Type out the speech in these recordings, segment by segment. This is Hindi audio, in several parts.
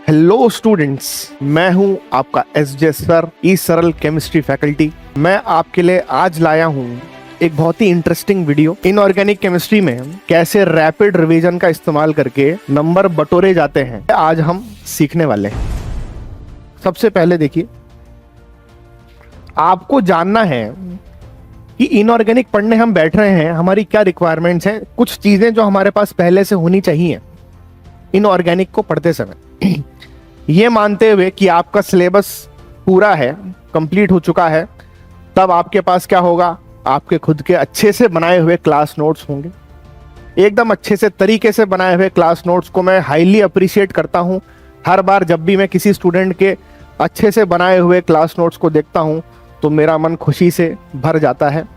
हेलो स्टूडेंट्स, मैं हूं आपका एसजे सर, ई सरल केमिस्ट्री फैकल्टी। मैं आपके लिए आज लाया हूं एक बहुत ही इंटरेस्टिंग वीडियो। इनऑर्गेनिक केमिस्ट्री में कैसे रैपिड रिवीजन का इस्तेमाल करके नंबर बटोरे जाते हैं, आज हम सीखने वाले हैं। सबसे पहले देखिए, आपको जानना है कि इनऑर्गेनिक पढ़ने हम बैठ रहे हैं, हमारी क्या रिक्वायरमेंट्स हैं, कुछ चीजें जो हमारे पास पहले से होनी चाहिए इनऑर्गेनिक को पढ़ते समय। ये मानते हुए कि आपका सिलेबस पूरा है, कंप्लीट हो चुका है, तब आपके पास क्या होगा, आपके खुद के अच्छे से बनाए हुए क्लास नोट्स होंगे। एकदम अच्छे से तरीके से बनाए हुए क्लास नोट्स को मैं हाईली अप्रिशिएट करता हूँ। हर बार जब भी मैं किसी स्टूडेंट के अच्छे से बनाए हुए क्लास नोट्स को देखता हूँ तो मेरा मन खुशी से भर जाता है।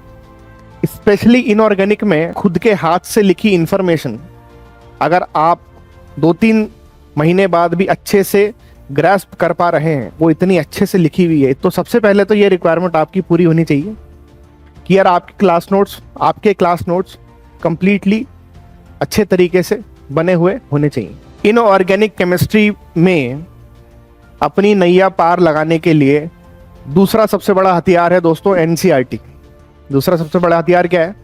स्पेशली इनऑर्गेनिक में खुद के हाथ से लिखी इंफॉर्मेशन अगर आप 2-3 महीने बाद भी अच्छे से ग्रैस्प कर पा रहे हैं, वो इतनी अच्छे से लिखी हुई है, तो सबसे पहले तो ये रिक्वायरमेंट आपकी पूरी होनी चाहिए कि यार आपके क्लास नोट्स कंप्लीटली अच्छे तरीके से बने हुए होने चाहिए। इनऑर्गेनिक केमिस्ट्री में अपनी नैया पार लगाने के लिए दूसरा सबसे बड़ा हथियार है दोस्तों एनसीईआरटी। दूसरा सबसे बड़ा हथियार क्या है?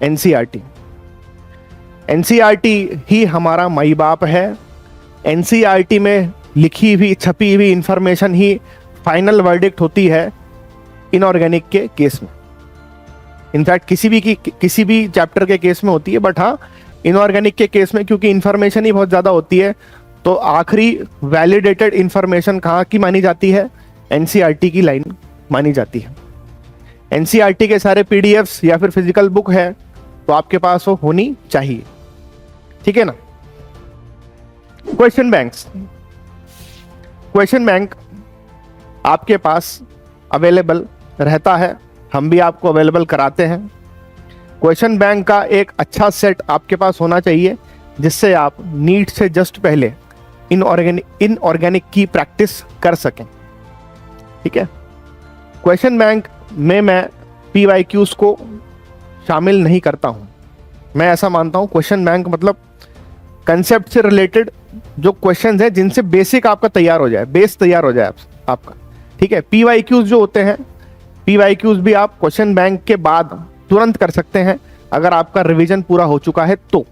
एनसीईआरटी। एनसीईआरटी ही हमारा माई बाप है। एनसीईआरटी में लिखी हुई छपी हुई इंफॉर्मेशन ही फाइनल वर्डिक्ट होती है इनऑर्गेनिक के केस में। इनफैक्ट किसी भी चैप्टर के केस में होती है, बट हाँ इनऑर्गेनिक के केस में क्योंकि इंफॉर्मेशन ही बहुत ज़्यादा होती है, तो आखिरी वैलिडेटेड इंफॉर्मेशन कहाँ की मानी जाती है? एनसीईआरटी की लाइन मानी जाती है। एनसीईआरटी के सारे पीडीएफ्स या फिर फिजिकल बुक है तो आपके पास वो होनी चाहिए, ठीक है ना। क्वेश्चन बैंक आपके पास अवेलेबल रहता है, हम भी आपको अवेलेबल कराते हैं। क्वेश्चन बैंक का एक अच्छा सेट आपके पास होना चाहिए जिससे आप नीट से जस्ट पहले इनऑर्गेनिक की प्रैक्टिस कर सकें, ठीक है। क्वेश्चन बैंक में मैं पीवाईक्यूज को शामिल नहीं करता हूं। मैं ऐसा मानता हूं क्वेश्चन बैंक मतलब कंसेप्ट से रिलेटेड जो क्वेश्चंस हैं जिनसे बेसिक आपका तैयार हो जाए, बेस तैयार हो जाए आपका, ठीक है। पीवाईक्यूज जो होते हैं, पीवाईक्यूज भी आप क्वेश्चन बैंक के बाद तुरंत कर सकते हैं अगर आपका रिवीजन पूरा हो चुका है तो।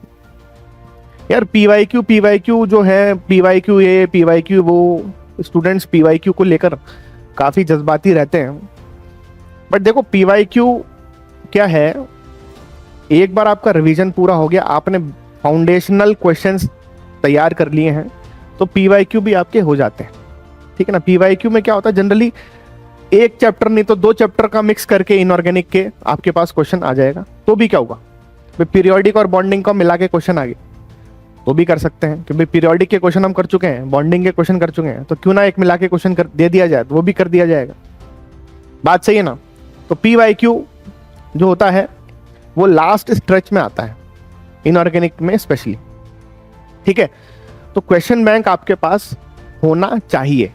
यार पीवाईक्यू जो है, पीवाईक्यू ये पीवाईक्यू वो, स्टूडेंट्स पीवाईक्यू को लेकर काफ़ी जज्बाती रहते हैं, बट देखो पीवाईक्यू क्या है, एक बार आपका रिवीजन पूरा हो गया, आपने फाउंडेशनल क्वेश्चंस तैयार कर लिए हैं, तो पीवाईक्यू भी आपके हो जाते हैं, ठीक है ना। पीवाईक्यू में क्या होता है, जनरली एक चैप्टर नहीं तो 2 चैप्टर का मिक्स करके इनऑर्गेनिक के आपके पास क्वेश्चन आ जाएगा, तो भी क्या होगा, पीरियोडिक और बॉन्डिंग को मिला के क्वेश्चन आ गए तो भी कर सकते हैं, क्योंकि पीरियोडिक के क्वेश्चन हम कर चुके हैं, बॉन्डिंग के क्वेश्चन कर चुके हैं, तो क्यों ना एक मिला के क्वेश्चन दे दिया जाए, तो वो भी कर दिया जाएगा। बात सही है ना। तो पीवाईक्यू जो होता है वो लास्ट स्ट्रेच में आता है इनऑर्गेनिक में स्पेशली, ठीक है। तो क्वेश्चन बैंक आपके पास होना चाहिए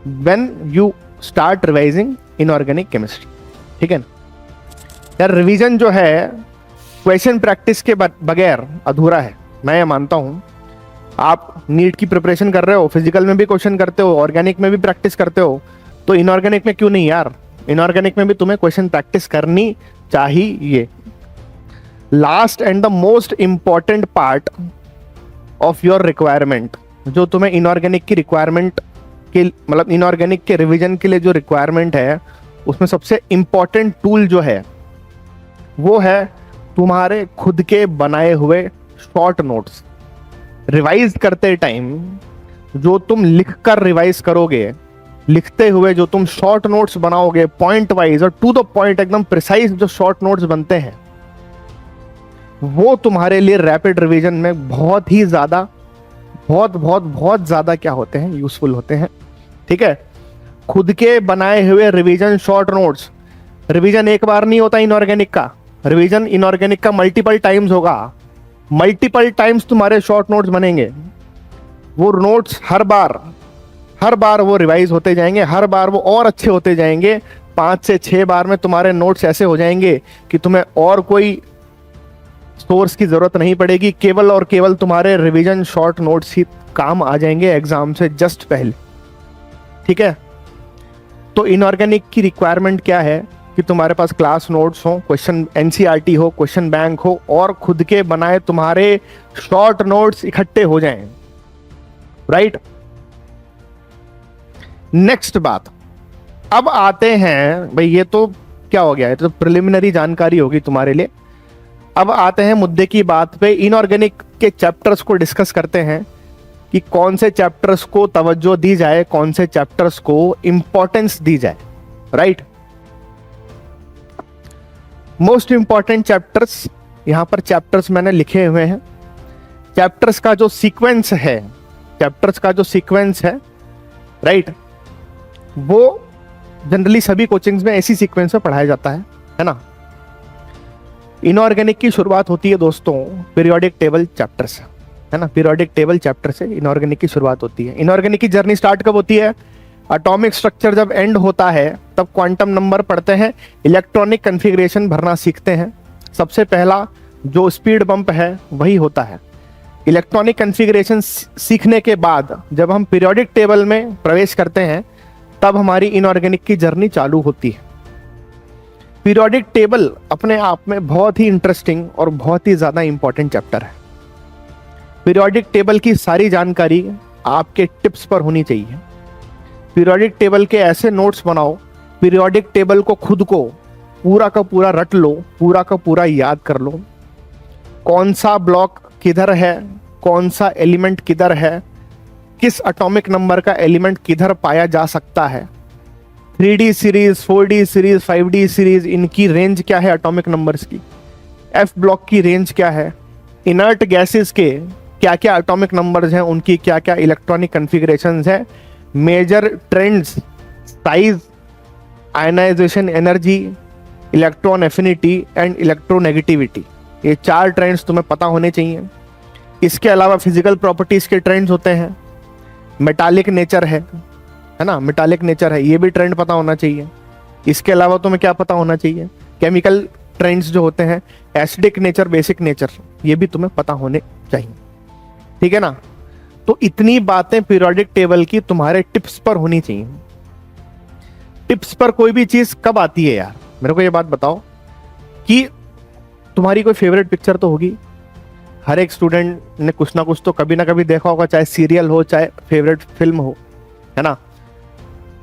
when you start revising inorganic chemistry, ठीक है ना। यार रिवीजन जो है क्वेश्चन प्रैक्टिस के बगैर अधूरा है, मैं ये मानता हूं। आप नीट की प्रिपरेशन कर रहे हो, फिजिकल में भी क्वेश्चन करते हो, ऑर्गेनिक में भी प्रैक्टिस करते हो, तो इनऑर्गेनिक में क्यों नहीं यार, इनऑर्गेनिक में भी तुम्हें क्वेश्चन प्रैक्टिस करनी चाहिए। Last and the most important part of your requirement, जो तुम्हें इनऑर्गेनिक की रिक्वायरमेंट के मतलब इनऑर्गेनिक के रिवीजन के लिए जो रिक्वायरमेंट है, उसमें सबसे इंपॉर्टेंट टूल जो है वो है तुम्हारे खुद के बनाए हुए शॉर्ट नोट्स। रिवाइज करते टाइम जो तुम लिख कर रिवाइज करोगे, लिखते हुए जो तुम शॉर्ट नोट्स बनाओगे, पॉइंट वाइज और टू द पॉइंट एकदम प्रिसाइज जो शॉर्ट नोट्स बनते हैं, वो तुम्हारे लिए रैपिड रिवीजन में बहुत ही ज़्यादा बहुत ज़्यादा क्या होते हैं, यूजफुल होते हैं, ठीक है। खुद के बनाए हुए रिवीजन शॉर्ट नोट्स, रिवीजन एक बार नहीं होता इनऑर्गेनिक का, रिवीजन इनऑर्गेनिक का मल्टीपल टाइम्स होगा, मल्टीपल टाइम्स तुम्हारे शॉर्ट नोट्स बनेंगे। वो नोट्स हर बार वो रिवाइज होते जाएंगे, हर बार वो और अच्छे होते जाएंगे। 5 से 6 बार में तुम्हारे नोट्स ऐसे हो जाएंगे कि तुम्हें और कोई सोर्स की जरूरत नहीं पड़ेगी, केवल और केवल तुम्हारे रिवीजन शॉर्ट नोट्स ही काम आ जाएंगे एग्जाम से जस्ट पहले। ठीक है, तो इनऑर्गेनिक की रिक्वायरमेंट क्या है कि तुम्हारे पास क्लास नोट्स हो, क्वेश्चन एनसीईआरटी हो, क्वेश्चन बैंक हो, और खुद के बनाए तुम्हारे शॉर्ट नोट्स इकट्ठे हो जाएं। राइट, नेक्स्ट बात, अब आते हैं भाई, ये तो क्या हो गया, ये तो प्रिलिमिनरी जानकारी होगी तुम्हारे लिए। अब आते हैं मुद्दे की बात पे, इनऑर्गेनिक के चैप्टर्स को डिस्कस करते हैं कि कौन से चैप्टर्स को तवज्जो दी जाए, कौन से चैप्टर्स को इंपॉर्टेंस दी जाए। राइट, मोस्ट इंपॉर्टेंट चैप्टर्स, यहां पर चैप्टर्स मैंने लिखे हुए हैं। चैप्टर्स का जो सीक्वेंस है, चैप्टर्स का जो सीक्वेंस है, राइट, वो जनरली सभी कोचिंग्स में ऐसी सीक्वेंस में पढ़ाया जाता है ना। इनऑर्गेनिक की शुरुआत होती है दोस्तों पीरियोडिक टेबल चैप्टर से, है ना। पीरियोडिक टेबल चैप्टर से इनऑर्गेनिक की शुरुआत होती है। इनऑर्गेनिक की जर्नी स्टार्ट कब होती है? एटॉमिक स्ट्रक्चर जब एंड होता है तब क्वांटम नंबर पढ़ते हैं, इलेक्ट्रॉनिक कन्फिग्रेशन भरना सीखते हैं। सबसे पहला जो स्पीड बम्प है वही होता है। इलेक्ट्रॉनिक कन्फिग्रेशन सीखने के बाद जब हम पीरियोडिक टेबल में प्रवेश करते हैं तब हमारी इनऑर्गेनिक की जर्नी चालू होती है। पीरियोडिक टेबल अपने आप में बहुत ही इंटरेस्टिंग और बहुत ही ज़्यादा इंपॉर्टेंट चैप्टर है। पीरियोडिक टेबल की सारी जानकारी आपके टिप्स पर होनी चाहिए। पीरियोडिक टेबल के ऐसे नोट्स बनाओ, पीरियोडिक टेबल को खुद को पूरा का पूरा रट लो, पूरा का पूरा याद कर लो। कौन सा ब्लॉक किधर है, कौन सा एलिमेंट किधर है, किस एटॉमिक नंबर का एलिमेंट किधर पाया जा सकता है, 3D series, 4D series, 5D series, इनकी रेंज क्या है एटॉमिक नंबर्स की, एफ ब्लॉक की रेंज क्या है, इनर्ट गैसेस के क्या क्या एटॉमिक नंबर्स हैं, उनकी क्या क्या इलेक्ट्रॉनिक कन्फिग्रेशंस है, major trends, size, ionisation energy, electron affinity and electronegativity, ये 4 ट्रेंड्स तुम्हें पता होने चाहिए। इसके अलावा फिजिकल प्रॉपर्टीज के ट्रेंड्स होते हैं, मेटालिक नेचर है ना, मेटालिक नेचर है, ये भी ट्रेंड पता होना चाहिए। इसके अलावा तुम्हें क्या पता होना चाहिए, केमिकल ट्रेंड्स जो होते हैं, एसिडिक नेचर, बेसिक नेचर, ये भी तुम्हें पता होने चाहिए। ठीक है ना। तो इतनी बातें पीरियोडिक टेबल की तुम्हारे टिप्स पर होनी चाहिए। टिप्स पर कोई भी चीज कब आती है यार, मेरे को ये बात बताओ कि तुम्हारी कोई फेवरेट पिक्चर तो होगी। हर एक स्टूडेंट ने कुछ ना कुछ तो कभी ना कभी देखा होगा, चाहे सीरियल हो चाहे फेवरेट फिल्म हो, है ना।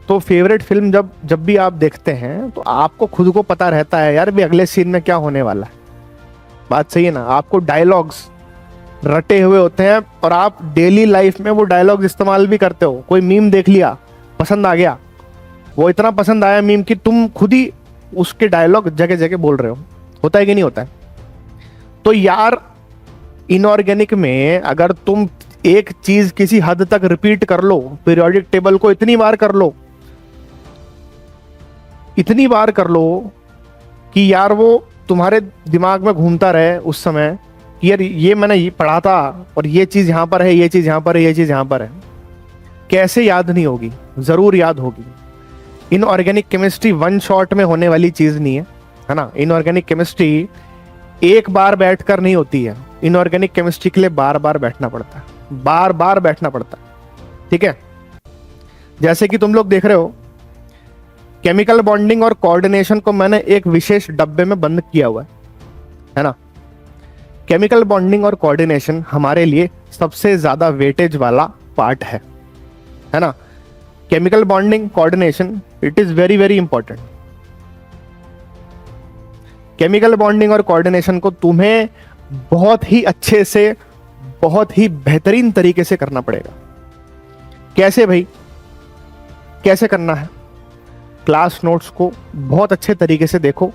तो फेवरेट फिल्म जब भी आप देखते हैं तो आपको खुद को पता रहता है यार भी अगले सीन में क्या होने वाला है। बात सही है ना। आपको डायलॉग्स रटे हुए होते हैं और आप डेली लाइफ में वो डायलॉग्स इस्तेमाल भी करते हो। कोई मीम देख लिया, पसंद आ गया, वो इतना पसंद आया मीम कि तुम खुद ही उसके डायलॉग जगह जगह बोल रहे हो। होता है कि नहीं होता है? तो यार इनऑर्गेनिक में अगर तुम एक चीज किसी हद तक रिपीट कर लो, पीरियोडिक टेबल को इतनी बार कर लो, इतनी बार कर लो कि यार वो तुम्हारे दिमाग में घूमता रहे उस समय कि यार ये मैंने ये पढ़ा था और ये चीज यहां पर है, ये चीज यहां पर है, ये चीज यहां पर है। कैसे याद नहीं होगी? जरूर याद होगी। इनऑर्गेनिक केमिस्ट्री वन शॉट में होने वाली चीज नहीं है ना। इनऑर्गेनिक केमिस्ट्री एक बार बैठकर नहीं होती है। इनऑर्गेनिक केमिस्ट्री के लिए बार बार बैठना पड़ता है, बार बार बैठना पड़ता है। ठीक है, जैसे कि तुम लोग देख रहे हो केमिकल बॉन्डिंग और कोऑर्डिनेशन को मैंने एक विशेष डब्बे में बंद किया हुआ है ना। केमिकल बॉन्डिंग और कोऑर्डिनेशन हमारे लिए सबसे ज्यादा वेटेज वाला पार्ट है ना। Chemical bonding, coordination, it is very very important. Chemical bonding और कोऑर्डिनेशन को तुम्हें बहुत ही अच्छे से, बहुत ही बेहतरीन तरीके से करना पड़ेगा। कैसे भाई, कैसे करना है? क्लास नोट्स को बहुत अच्छे तरीके से देखो।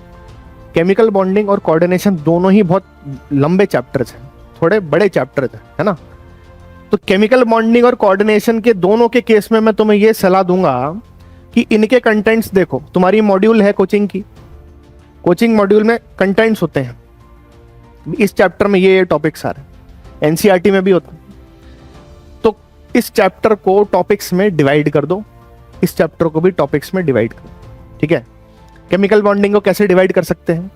केमिकल बॉन्डिंग और कोऑर्डिनेशन दोनों ही बहुत लंबे चैप्टर्स हैं, थोड़े बड़े चैप्टर्स हैं, है ना। तो केमिकल बॉन्डिंग और कोऑर्डिनेशन के दोनों के केस में मैं तुम्हें यह सलाह दूंगा कि इनके कंटेंट्स देखो। तुम्हारी मॉड्यूल है कोचिंग की, कोचिंग मॉड्यूल में कंटेंट्स होते हैं। इस चैप्टर में ये टॉपिक्स आ रहे हैं, एनसीईआरटी में भी होता है। तो इस चैप्टर को टॉपिक्स में डिवाइड कर दो, इस चैप्टर को भी टॉपिक्स में डिवाइड करो। ठीक है, केमिकल बॉन्डिंग को कैसे डिवाइड कर सकते हैं?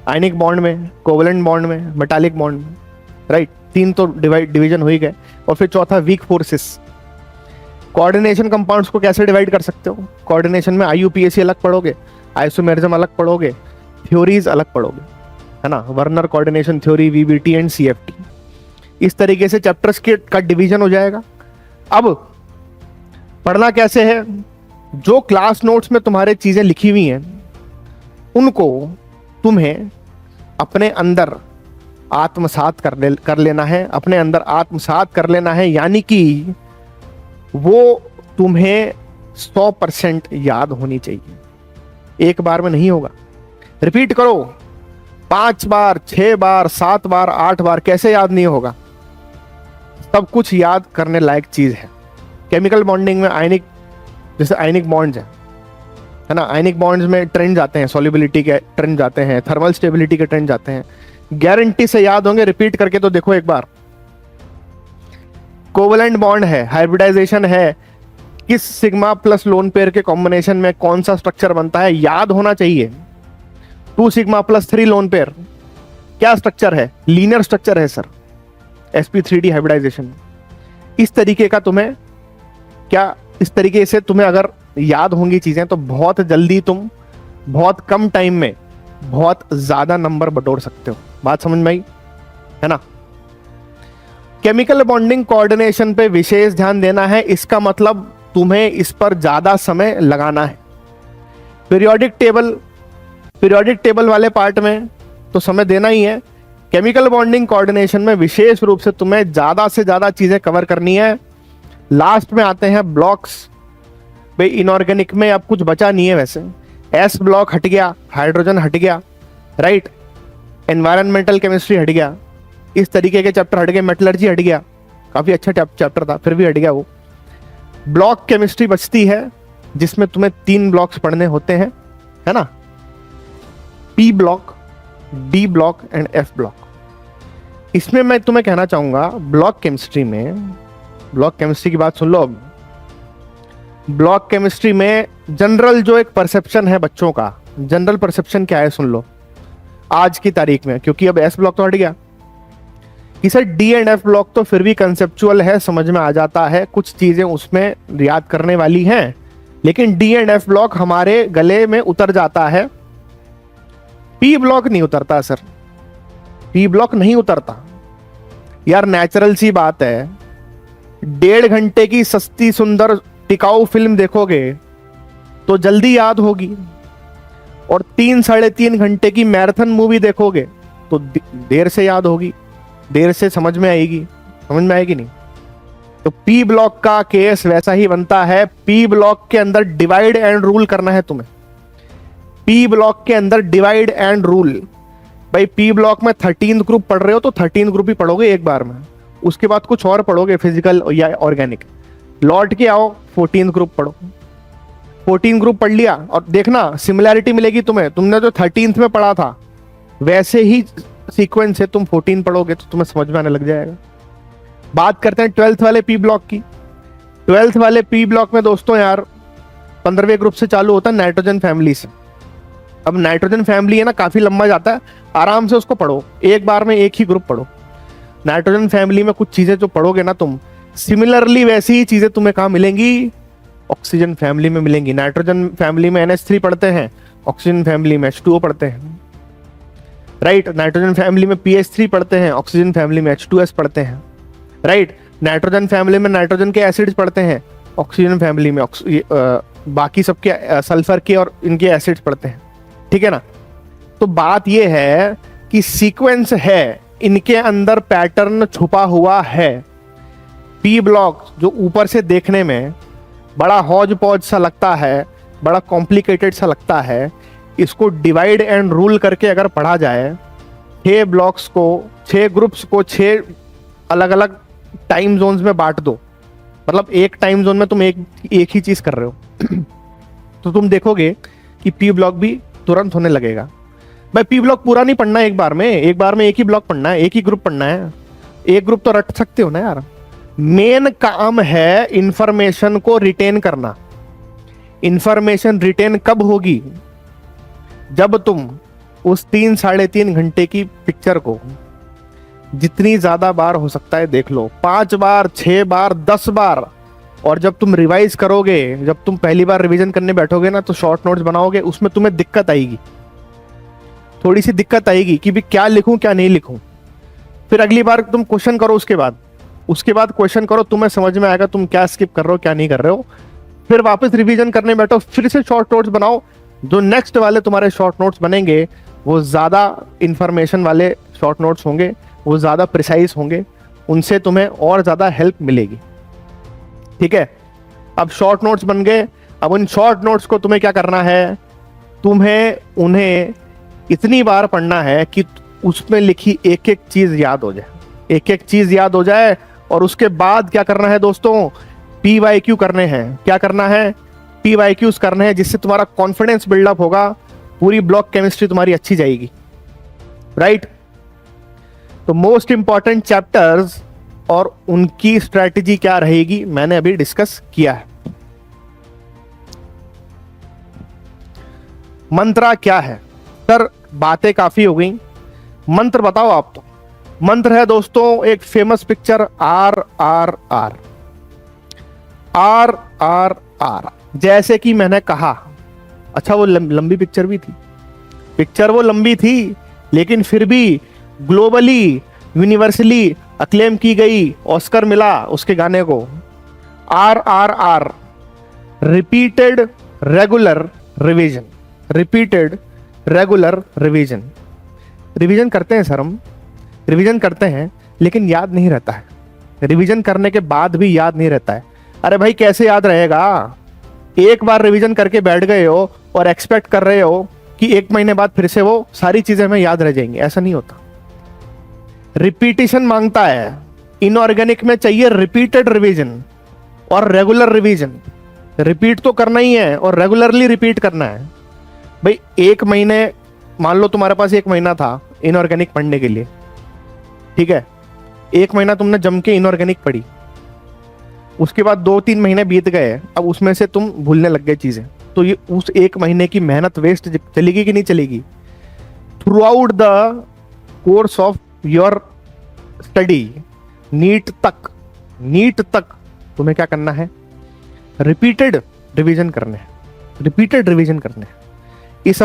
आयनिक बॉन्ड में, कोवेलेंट बॉन्ड में, मेटालिक बॉन्ड में, राइट। 3 तो डिवीजन हो ही गए। और फिर चौथा वीक फोर्सेस। कोऑर्डिनेशन कंपाउंड्स को कैसे डिवाइड कर सकते हो? कोऑर्डिनेशन में IUPAC अलग पढ़ोगे, आइसोमेरिज्म अलग पढ़ोगे, थ्योरीज अलग पढ़ोगे, है ना, Werner coordination theory, VBT and CFT। इस तरीके से चैप्टर्स के का डिवीजन हो जाएगा। अब पढ़ना कैसे है? जो क्लास नोट्स में तुम्हारे चीजें लिखी हुई हैं उनको तुम्हें अपने अंदर आत्मसात कर लेना है, अपने अंदर आत्मसात कर लेना है, यानी कि वो तुम्हें 100% याद होनी चाहिए। एक बार में नहीं होगा, रिपीट करो 5 बार, 6 बार, 7 बार, 8 बार, कैसे याद नहीं होगा? सब कुछ याद करने लायक चीज है। केमिकल बॉन्डिंग में आयनिक, जैसे आयनिक बॉन्ड्स है ना, आयनिक बॉन्ड्स में ट्रेंड आते हैं, सॉल्युबिलिटी के ट्रेंड आते हैं, थर्मल स्टेबिलिटी के ट्रेंड आते हैं, गारंटी से याद होंगे। रिपीट करके तो देखो एक बार। कोवेलेंट बॉन्ड है, हाइब्रिडाइजेशन है, किस सिग्मा प्लस लोन पेयर के कॉम्बिनेशन में कौन सा स्ट्रक्चर बनता है, याद होना चाहिए। 2 सिग्मा प्लस 3 लोन पेयर क्या स्ट्रक्चर है? लीनियर स्ट्रक्चर है सर, sp3d हाइब्रिडाइजेशन। इस तरीके का तुम्हें क्या, इस तरीके से तुम्हें अगर याद होंगी चीजें तो बहुत जल्दी तुम बहुत कम टाइम में बहुत ज्यादा नंबर बटोर सकते हो। बात समझ में आई, है ना? केमिकल बॉन्डिंग कोऑर्डिनेशन पे विशेष ध्यान देना है, इसका मतलब तुम्हें इस पर ज्यादा समय लगाना है। पीरियोडिक टेबल वाले पार्ट में तो समय देना ही है। केमिकल बॉन्डिंग कोऑर्डिनेशन में विशेष रूप से तुम्हें ज्यादा से ज्यादा चीजें कवर करनी है। लास्ट में आते हैं ब्लॉक्स। भाई इनऑर्गेनिक में अब कुछ बचा नहीं है वैसे। एस ब्लॉक हट गया, हाइड्रोजन हट गया, राइट, एनवायरमेंटल केमिस्ट्री हट गया, इस तरीके के चैप्टर हट गए, मेटलर्जी हट गया, काफी अच्छा चैप्टर था, फिर भी हट गया वो। ब्लॉक केमिस्ट्री बचती है जिसमें तुम्हें 3 ब्लॉक्स पढ़ने होते हैं, है ना, P block, D block and F block. इसमें मैं तुम्हें कहना चाहूंगा ब्लॉक केमिस्ट्री की बात सुन लो। अब ब्लॉक केमिस्ट्री में जनरल जो एक परसेप्शन है बच्चों का, जनरल परसेप्शन क्या है सुन लो आज की तारीख में, क्योंकि अब S ब्लॉक तो हट गया कि sir D and F block तो फिर भी कंसेप्चुअल है, समझ में आ जाता है, कुछ चीजें उसमें याद करने वाली हैं, लेकिन D एंड F ब्लॉक हमारे गले में उतर जाता है। P ब्लॉक नहीं उतरता सर, P ब्लॉक नहीं उतरता यार, नेचुरल सी बात है। 1.5 घंटे की सस्ती सुंदर टिकाऊ फिल्म देखोगे तो जल्दी याद होगी, और 3-3.5 घंटे की मैराथन मूवी देखोगे तो देर से याद होगी, देर से समझ में आएगी नहीं। तो P ब्लॉक का केस वैसा ही बनता है। P ब्लॉक के अंदर डिवाइड एंड रूल करना है तुम्हें। P ब्लॉक के अंदर डिवाइड एंड रूल। भाई P ब्लॉक में 13th ग्रुप पढ़ रहे हो तो 13th ग्रुप ही पढ़ोगे एक बार में, उसके बाद कुछ और पढ़ोगे फिजिकल या ऑर्गेनिक, लौट के आओ 14th ग्रुप पढ़ो। 14 ग्रुप पढ़ लिया और देखना सिमिलैरिटी मिलेगी तुम्हें, तुमने जो 13th में पढ़ा था वैसे ही सीक्वेंस है, तुम 14 पढ़ोगे तो तुम्हें समझ में आने लग जाएगा। बात करते हैं 12th वाले P ब्लॉक की। 12th वाले P ब्लॉक में दोस्तों यार 15वें ग्रुप से चालू होता है नाइट्रोजन फैमिली से। अब नाइट्रोजन फैमिली है ना, काफी लंबा जाता है, आराम से उसको पढ़ो, एक बार में एक ही ग्रुप पढ़ो। नाइट्रोजन फैमिली में कुछ चीजें जो पढ़ोगे ना तुम, सिमिलरली वैसी ही चीजें तुम्हें कहाँ मिलेंगी? ऑक्सीजन फैमिली में मिलेंगी। नाइट्रोजन फैमिली में NH3 पढ़ते हैं, ऑक्सीजन फैमिली में H2O पढ़ते हैं, राइट। नाइट्रोजन फैमिली में PH3 पढ़ते हैं, ऑक्सीजन फैमिली में H2S पढ़ते हैं, राइट। नाइट्रोजन फैमिली में नाइट्रोजन के एसिड्स पढ़ते हैं, ऑक्सीजन फैमिली में बाकी सबके सल्फर के और इनके एसिड्स पढ़ते हैं, ठीक है ना। तो बात यह है कि सीक्वेंस है, इनके अंदर पैटर्न छुपा हुआ है। P ब्लॉक जो ऊपर से देखने में बड़ा हौज पौज सा लगता है, बड़ा कॉम्प्लिकेटेड सा लगता है, इसको डिवाइड एंड रूल करके अगर पढ़ा जाए, 6 ब्लॉक्स को, 6 ग्रुप्स को 6 अलग अलग टाइम जोन्स में बांट दो, मतलब एक टाइम जोन में तुम एक ही चीज कर रहे हो तो तुम देखोगे कि P ब्लॉक भी तुरंत होने लगेगा। भाई P ब्लॉक पूरा नहीं पढ़ना है एक बार में एक ही ब्लॉक पढ़ना है, एक ही ग्रुप पढ़ना है। एक ग्रुप तो रट सकते हो ना यार। मेन काम है इंफॉर्मेशन को रिटेन करना। इंफॉर्मेशन रिटेन कब होगी? जब तुम उस 3-3.5 घंटे की पिक्चर को जितनी ज्यादा बार हो सकता है देख लो, 5 बार, 6 बार, 10 बार। और जब तुम रिवाइज करोगे, जब तुम पहली बार रिवीजन करने बैठोगे ना, तो शॉर्ट नोट्स बनाओगे, उसमें तुम्हें दिक्कत आएगी, थोड़ी सी दिक्कत आएगी कि भी क्या लिखूं क्या नहीं लिखूं। फिर अगली बार तुम क्वेश्चन करो, उसके बाद क्वेश्चन करो, तुम्हें समझ में आएगा तुम क्या स्किप कर रहे हो क्या नहीं कर रहे हो। फिर वापस रिवीजन करने बैठो, फिर से शॉर्ट नोट्स बनाओ। जो नेक्स्ट वाले तुम्हारे शॉर्ट नोट्स बनेंगे वो ज्यादा इंफॉर्मेशन वाले शॉर्ट नोट्स होंगे, वो ज्यादा प्रिसाइज होंगे, उनसे तुम्हें और ज्यादा हेल्प मिलेगी। ठीक है, अब शॉर्ट नोट्स बन गए। अब उन शॉर्ट नोट्स को तुम्हें क्या करना है, तुम्हें उन्हें इतनी बार पढ़ना है कि उसमें लिखी एक एक चीज याद हो जाए, एक एक चीज याद हो जाए। और उसके बाद क्या करना है दोस्तों, PYQ करने हैं। क्या करना है, PYQs करने हैं, जिससे तुम्हारा कॉन्फिडेंस बिल्डअप होगा, पूरी ब्लॉक केमिस्ट्री तुम्हारी अच्छी जाएगी। राइट, तो मोस्ट इंपॉर्टेंट चैप्टर्स और उनकी स्ट्रेटेजी क्या रहेगी मैंने अभी डिस्कस किया है। मंत्रा क्या है सर, बातें काफी हो गई, मंत्र बताओ आप। तो मंत्र है दोस्तों एक फेमस पिक्चर RRR। RRR जैसे कि मैंने कहा, अच्छा वो लंबी पिक्चर भी थी, पिक्चर वो लंबी थी, लेकिन फिर भी ग्लोबली यूनिवर्सली अक्लेम की गई, ऑस्कर मिला उसके गाने को। RRR repeated regular revision, repeated regular revision. Revision करते हैं सर, हम रिवीजन करते हैं लेकिन याद नहीं रहता है, रिवीजन करने के बाद भी याद नहीं रहता है। अरे भाई कैसे याद रहेगा, एक बार रिवीजन करके बैठ गए हो और एक्सपेक्ट कर रहे हो कि 1 महीने बाद फिर से वो सारी चीजें हमें याद रह जाएंगी, ऐसा नहीं होता। रिपीटिशन मांगता है, इनऑर्गेनिक में चाहिए रिपीटेड रिवीजन और रेगुलर रिवीजन। रिपीट तो करना ही है और रेगुलरली रिपीट करना है। भाई 1 महीने, मान लो तुम्हारे पास 1 महीना था इनऑर्गेनिक पढ़ने के लिए, ठीक है, 1 महीना तुमने जम के इनऑर्गेनिक पढ़ी, उसके बाद 2-3 महीने बीत गए, अब उसमें से तुम भूलने लग गए चीजें, तो ये उस 1 महीने की मेहनत वेस्ट चलेगी कि नहीं चलेगी। Throughout the course of your study, NEET तक तुम्हें क्या करना है, रिपीटेड रिवीजन करने हैं, रिपीटेड रिवीजन करने हैं। इस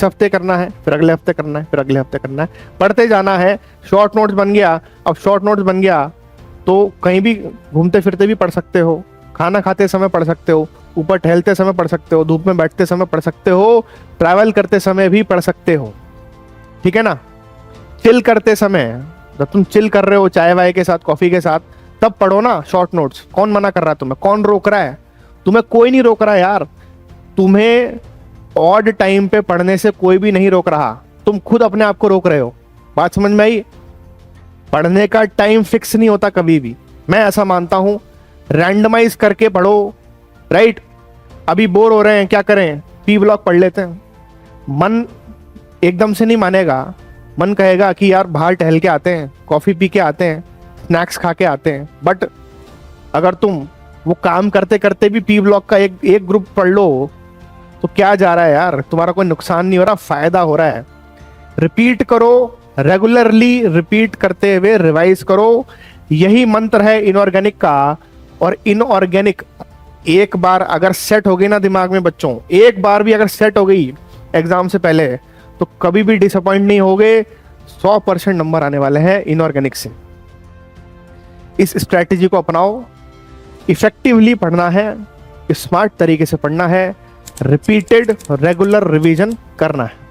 हफ्ते करना है, फिर अगले हफ्ते करना है, फिर अगले हफ्ते करना है, पढ़ते जाना है। शॉर्ट नोट्स बन गया, अब शॉर्ट नोट्स बन गया तो कहीं भी घूमते फिरते भी पढ़ सकते हो, खाना खाते समय पढ़ सकते हो, ऊपर टहलते समय पढ़ सकते हो, धूप में बैठते समय पढ़ सकते हो, ट्रैवल करते समय भी पढ़ सकते हो। ठीक है ना, चिल करते समय, जब तुम चिल कर रहे हो चाय वाय के साथ, कॉफी के साथ, तब पढ़ो ना शॉर्ट नोट्स। कौन मना कर रहा है तुम्हें, कौन रोक रहा है तुम्हें, कोई नहीं रोक रहा है यार। तुम्हें ऑड टाइम पे पढ़ने से कोई भी नहीं रोक रहा, तुम खुद अपने आप को रोक रहे हो। बात समझ में आई, पढ़ने का टाइम फिक्स नहीं होता कभी भी, मैं ऐसा मानता हूं। रैंडमाइज करके पढ़ो। राइट, अभी बोर हो रहे हैं, क्या करें, P ब्लॉक पढ़ लेते हैं। मन एकदम से नहीं मानेगा, मन कहेगा कि यार बाहर टहल के आते हैं, कॉफी पी के आते हैं, स्नैक्स खा के आते हैं। बट अगर तुम वो काम करते करते भी P ब्लॉक का एक ग्रुप पढ़ लो तो क्या जा रहा है यार, तुम्हारा कोई नुकसान नहीं हो रहा, फायदा हो रहा है। रिपीट करो, रेगुलरली रिपीट करते हुए रिवाइज करो, यही मंत्र है इनऑर्गेनिक का। और इनऑर्गेनिक एक बार अगर सेट हो गई ना दिमाग में बच्चों, एक बार भी अगर सेट हो गई एग्जाम से पहले, तो कभी भी डिसअपॉइंट नहीं होगे, 100% नंबर आने वाले हैं इनऑर्गेनिक से। इस स्ट्रैटेजी को अपनाओ, इफेक्टिवली पढ़ना है, स्मार्ट तरीके से पढ़ना है, रिपीटेड रेगुलर रिवीजन करना है।